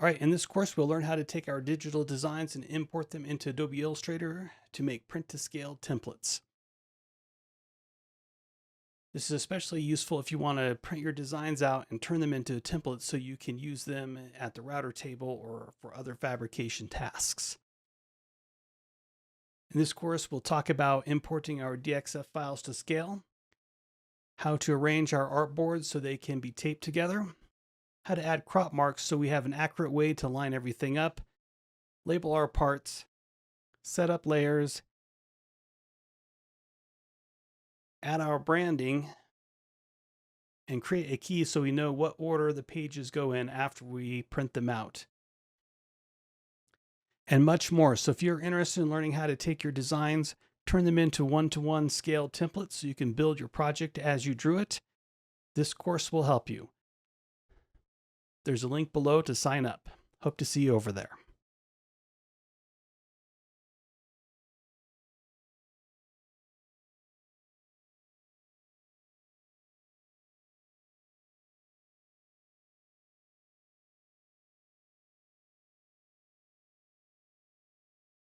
All right, in this course, we'll learn how to take our digital designs and import them into Adobe Illustrator to make print-to-scale templates. This is especially useful if you want to print your designs out and turn them into templates so you can use them at the router table or for other fabrication tasks. In this course, we'll talk about importing our DXF files to scale, how to arrange our artboards so they can be taped together, how to add crop marks so we have an accurate way to line everything up, label our parts, set up layers, add our branding, and create a key so we know what order the pages go in after we print them out, and much more. So if you're interested in learning how to take your designs, turn them into one-to-one scale templates so you can build your project as you drew it, this course will help you. There's a link below to sign up. Hope to see you over there.